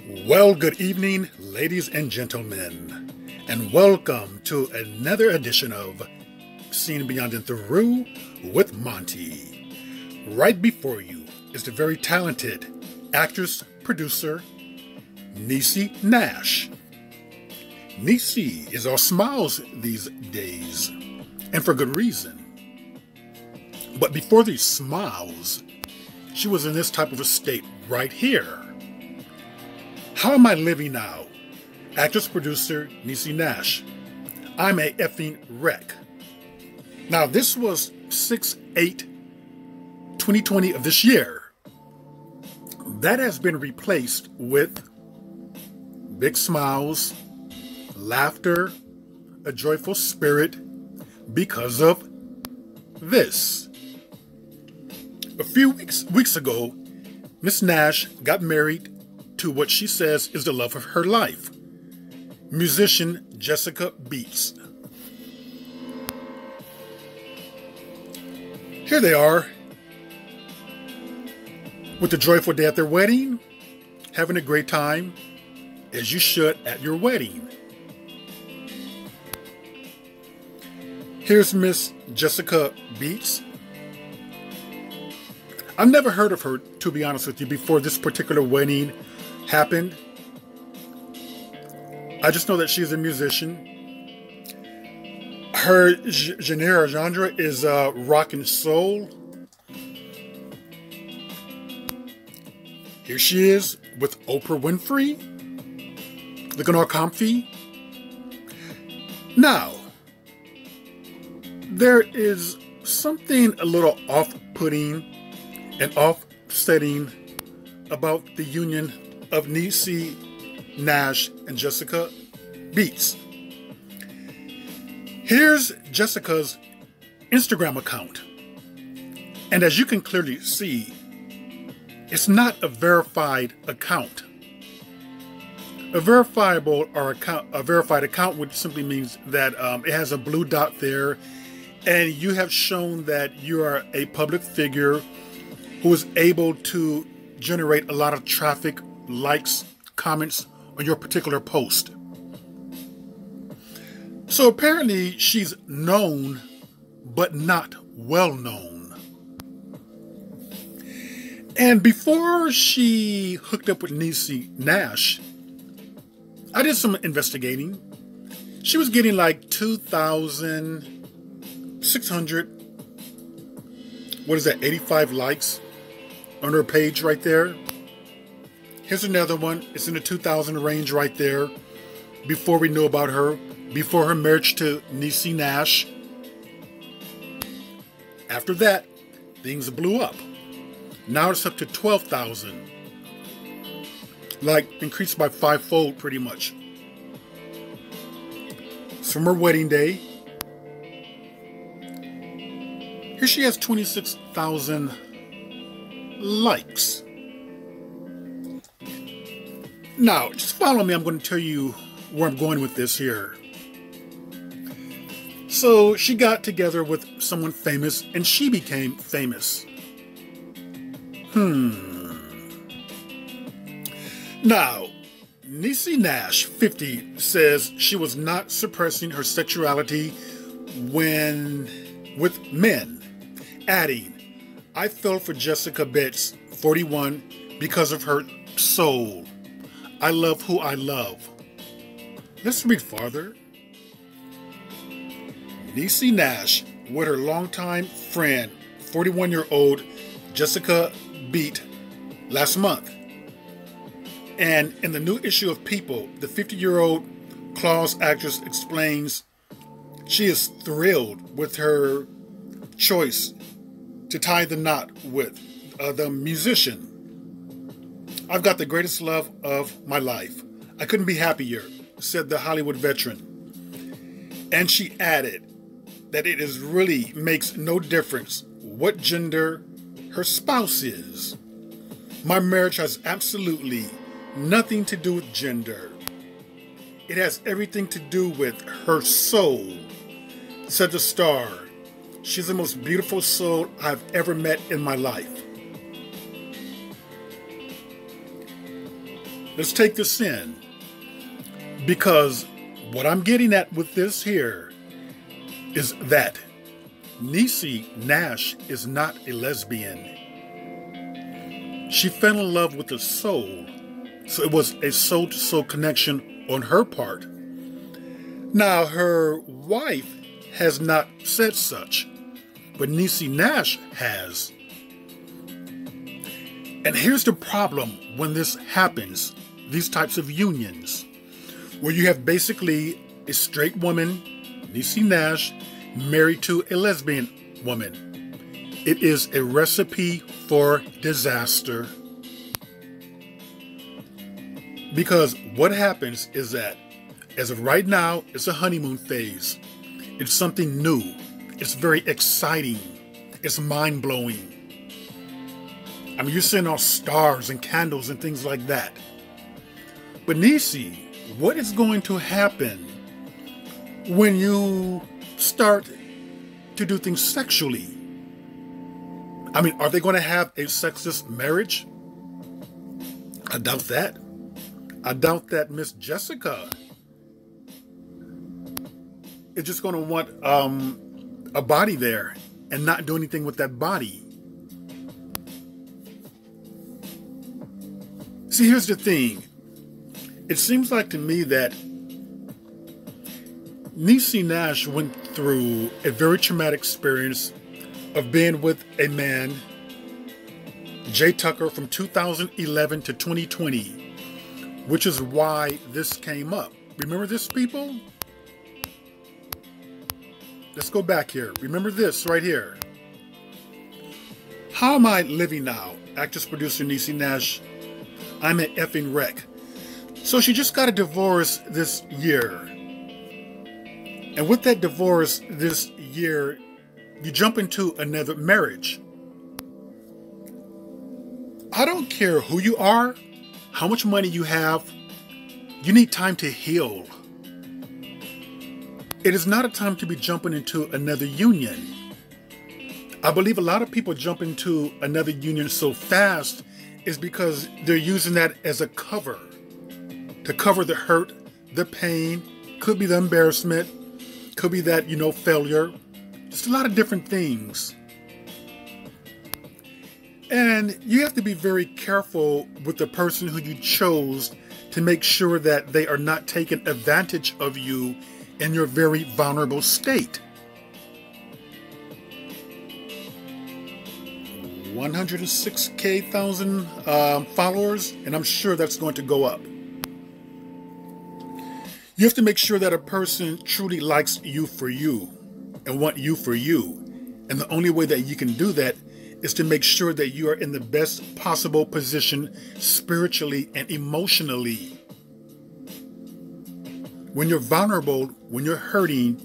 Well, good evening, ladies and gentlemen, and welcome to another edition of Seen Beyond and Through with Monty. Right before you is the very talented actress, producer, Niecy Nash. Niecy is all smiles these days, and for good reason. But before these smiles, she was in this type of a state right here. How am I living now? Actress, producer, Niecy Nash. I'm a effing wreck. Now, this was 6/8/2020 of this year. That has been replaced with big smiles, laughter, a joyful spirit because of this. A few weeks ago, Miss Nash got married to what she says is the love of her life, musician Jessica Beats. Here they are, with the joyful day at their wedding, having a great time, as you should at your wedding. Here's Miss Jessica Beats. I've never heard of her, to be honest with you, before this particular wedding happened. I just know that she's a musician. Her genre is rock and soul. Here she is with Oprah Winfrey, looking all comfy. Now, there is something a little off-putting and offsetting about the union of Niecy Nash and Jessica Beats. Here's Jessica's Instagram account. And as you can clearly see, it's not a verified account. A verified account which simply means that it has a blue dot there, and you have shown that you are a public figure who is able to generate a lot of traffic, likes, comments on your particular post. So apparently she's known, but not well known. And before she hooked up with Niecy Nash, I did some investigating. She was getting like 2,600, 85 likes on her page right there. Here's another one. It's in the 2,000 range right there. Before we knew about her, before her marriage to Niecy Nash. After that, things blew up. Now it's up to 12,000. Like, increased by 5-fold pretty much. It's from her wedding day. Here she has 26,000 likes. Now, just follow me. I'm going to tell you where I'm going with this here. So she got together with someone famous and she became famous. Now, Niecy Nash, 50, says she was not suppressing her sexuality with men, adding, "I fell for Jessica Beats, 41, because of her soul. I love who I love." Let's read farther. Niecy Nash with her longtime friend, 41-year-old Jessica Beat, last month. And in the new issue of People, the 50-year-old Claus actress explains she is thrilled with her choice to tie the knot with the musician. "I've got the greatest love of my life. I couldn't be happier," said the Hollywood veteran. And she added that it really makes no difference what gender her spouse is. "My marriage has absolutely nothing to do with gender. It has everything to do with her soul," said the star. "She's the most beautiful soul I've ever met in my life." let's take this in, because what I'm getting at with this here is that Niecy Nash is not a lesbian. She fell in love with a soul, so it was a soul-to-soul connection on her part. Now, her wife has not said such, but Niecy Nash has. And here's the problem when this happens, these types of unions, where you have basically a straight woman, Niecy Nash, married to a lesbian woman. It is a recipe for disaster. Because what happens is that, as of right now, it's a honeymoon phase. It's something new. It's very exciting. It's mind-blowing. I mean, you're seeing all stars and candles and things like that. But Niecy, what is going to happen when you start to do things sexually? I mean, are they going to have a sexist marriage? I doubt that. I doubt that Miss Jessica is just going to want a body there and not do anything with that body. See, here's the thing. It seems like to me that Niecy Nash went through a very traumatic experience of being with a man, Jay Tucker, from 2011 to 2020, which is why this came up. Remember this, people? Let's go back here. Remember this right here. How am I living now? Actress producer Niecy Nash. I'm an effing wreck. So she just got a divorce this year. And with that divorce this year, you jump into another marriage. I don't care who you are, how much money you have, you need time to heal. It is not a time to be jumping into another union. I believe a lot of people jump into another union so fast is because they're using that as a cover. To cover the hurt, the pain, could be the embarrassment, could be that, failure. Just a lot of different things. And you have to be very careful with the person who you chose to make sure that they are not taking advantage of you in your very vulnerable state. 106,000 followers, and I'm sure that's going to go up. You have to make sure that a person truly likes you for you and want you for you. And the only way that you can do that is to make sure that you are in the best possible position spiritually and emotionally. When you're vulnerable, when you're hurting,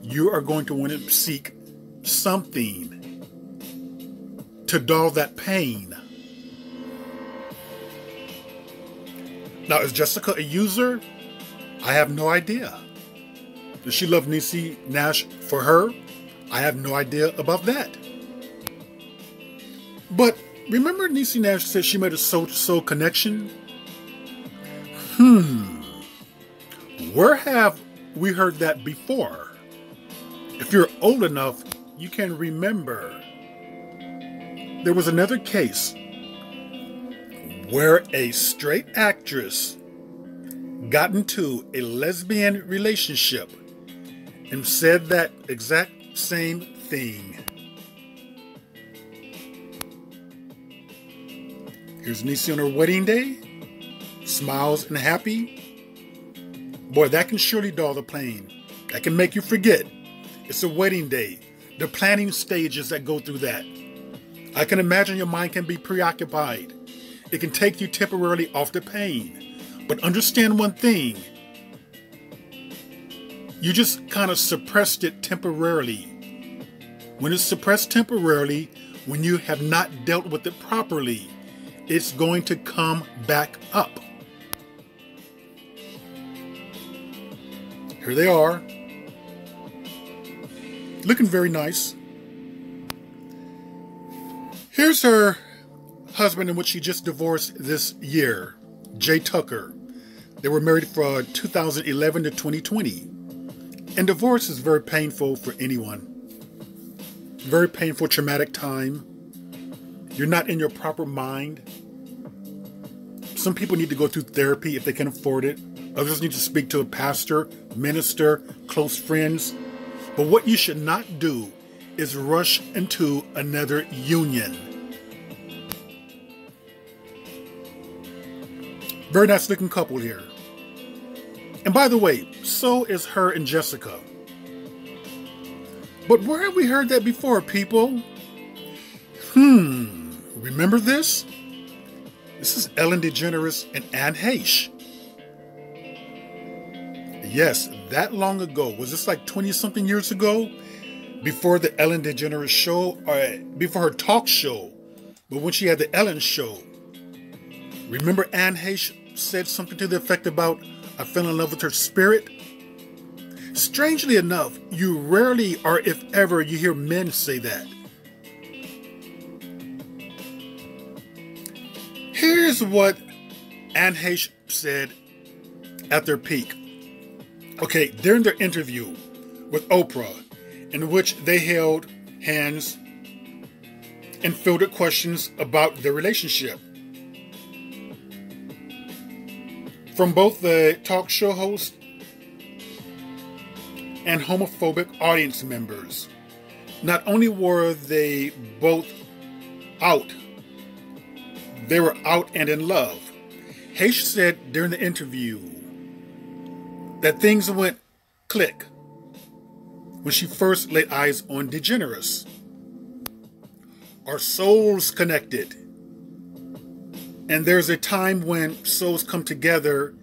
you are going to want to seek something to dull that pain. Now, is Jessica a user? I have no idea. Does she love Niecy Nash for her? I have no idea about that. But remember Niecy Nash said she made a soul-to-soul connection? Where have we heard that before? If you're old enough, you can remember. There was another case where a straight actress got into a lesbian relationship and said that exact same thing. Here's Niecy on her wedding day, smiles and happy. Boy, that can surely dull the pain. That can make you forget. It's a wedding day. The planning stages that go through that. I can imagine your mind can be preoccupied. It can take you temporarily off the pain. But understand one thing. You just kind of suppressed it temporarily. When it's suppressed temporarily, when you have not dealt with it properly, it's going to come back up. Here they are. Looking very nice. Here's her husband, in which she just divorced this year. Jay Tucker. They were married from 2011 to 2020. And divorce is very painful for anyone. Very painful, traumatic time. You're not in your proper mind. Some people need to go through therapy if they can afford it. Others need to speak to a pastor, minister, close friends. But what you should not do is rush into another union. Very nice looking couple here. And by the way, so is her and Jessica. But where have we heard that before, people? Remember this? This is Ellen DeGeneres and Anne Heche. Yes, that long ago. Was this like 20-something years ago? Before the Ellen DeGeneres show, or before her talk show, but when she had the Ellen show. Remember Anne Heche said something to the effect about, I fell in love with her spirit? Strangely enough, you rarely, or if ever, you hear men say that. Here's what Anne Heche said at their peak. Okay, during their interview with Oprah, in which they held hands and fielded questions about their relationship. From both the talk show host and homophobic audience members. Not only were they both out, they were out and in love. Heche said during the interview that things went click when she first laid eyes on DeGeneres. Our souls connected. And there's a time when souls come together,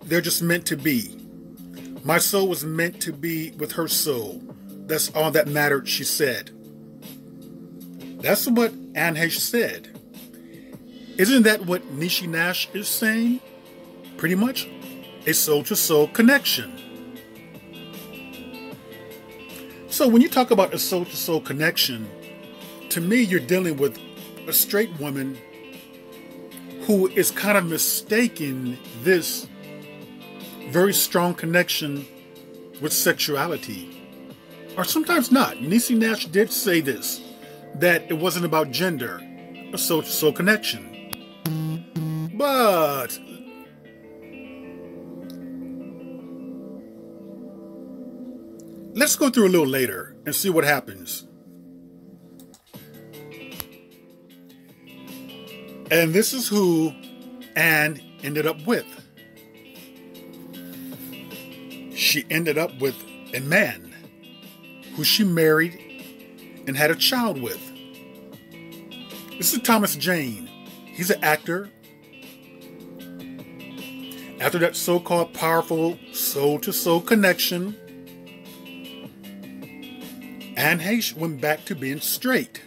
they're just meant to be. My soul was meant to be with her soul. That's all that mattered, she said. That's what Anne Heche said. Isn't that what Niecy Nash is saying? Pretty much. A soul-to-soul connection. So when you talk about a soul-to-soul connection, to me you're dealing with a straight woman who is kind of mistaking this very strong connection with sexuality. Or sometimes not. Niecy Nash did say this, that it wasn't about gender, a soul-to-soul connection. But let's go through a little later and see what happens. And this is who Anne ended up with. She ended up with a man who she married and had a child with. This is Thomas Jane. He's an actor. After that so-called powerful soul-to-soul connection, Anne Heche went back to being straight.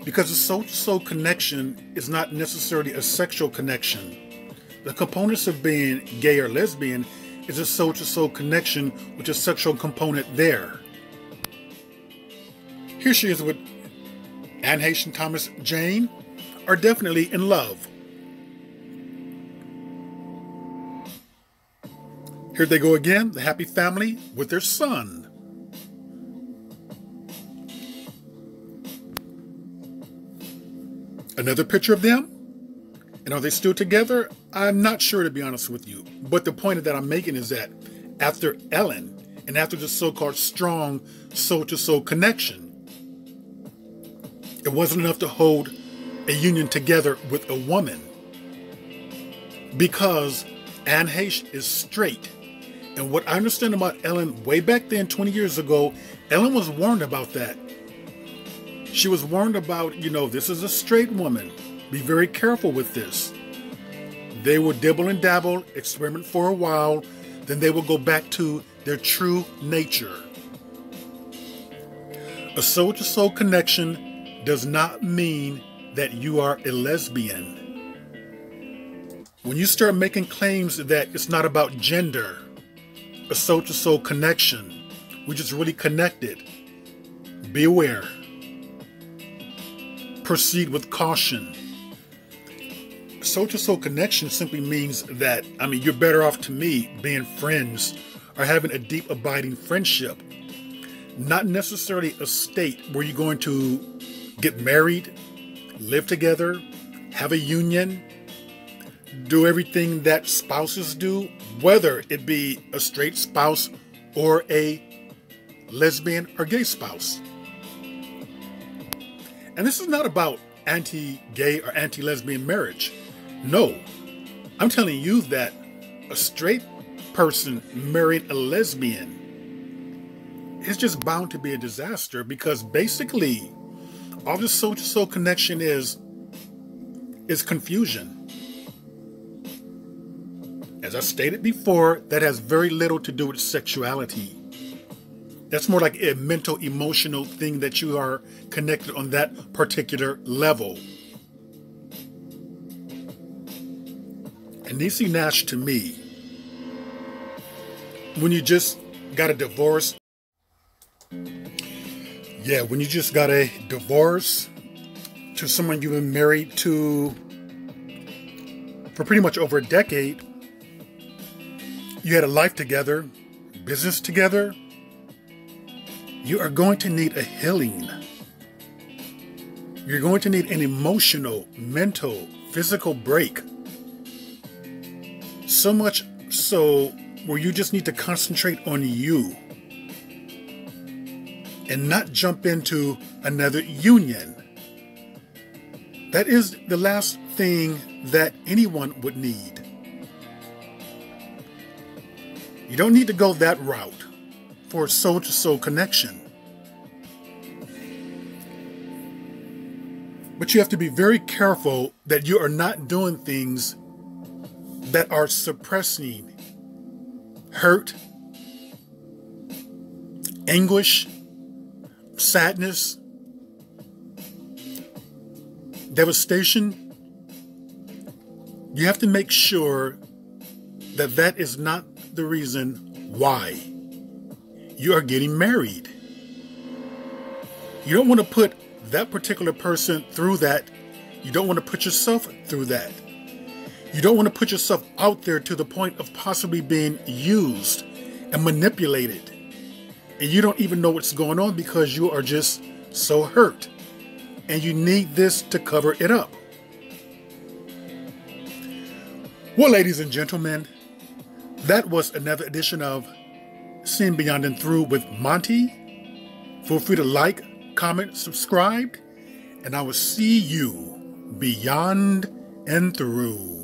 Because a soul-to-soul connection is not necessarily a sexual connection. The components of being gay or lesbian is a soul-to-soul connection with a sexual component there. Here she is with Anne Heche and Thomas Jane are definitely in love. Here they go again, the happy family with their son. Another picture of them. And are they still together? I'm not sure, to be honest with you. But the point that I'm making is that after Ellen and after the so-called strong soul-to-soul connection, it wasn't enough to hold a union together with a woman. Because Anne Heche is straight. And what I understand about Ellen way back then, 20 years ago, Ellen was warned about that. She was warned about, this is a straight woman. Be very careful with this. They will dibble and dabble, experiment for a while, then they will go back to their true nature. A soul-to-soul connection does not mean that you are a lesbian. When you start making claims that it's not about gender, a soul-to-soul connection, we're just really connected, be aware. Proceed with caution. soul-to-soul connection simply means that, you're better off to me being friends or having a deep, abiding friendship. Not necessarily a state where you're going to get married, live together, have a union, do everything that spouses do, whether it be a straight spouse or a lesbian or gay spouse. And this is not about anti-gay or anti-lesbian marriage. No, I'm telling you that a straight person marrying a lesbian is just bound to be a disaster, because basically all this soul-to-soul connection is confusion. As I stated before, that has very little to do with sexuality. That's more like a mental, emotional thing that you are connected on that particular level. And Niecy Nash, to me, when you just got a divorce, when you just got a divorce to someone you've been married to for pretty much over a decade, you had a life together, business together, you are going to need a healing. You're going to need an emotional, mental, physical break. So much so where you just need to concentrate on you and not jump into another union. That is the last thing that anyone would need. You don't need to go that route for a soul-to-soul connection. But you have to be very careful that you are not doing things that are suppressing hurt, anguish, sadness, devastation. You have to make sure that that is not the reason why you are getting married. You don't want to put that particular person through that. You don't want to put yourself through that. You don't want to put yourself out there to the point of possibly being used and manipulated. And you don't even know what's going on because you are just so hurt. And you need this to cover it up. Well, ladies and gentlemen, that was another edition of Seeing Beyond and Through with Monty. Feel free to like, comment, subscribe, and I will see you beyond and through.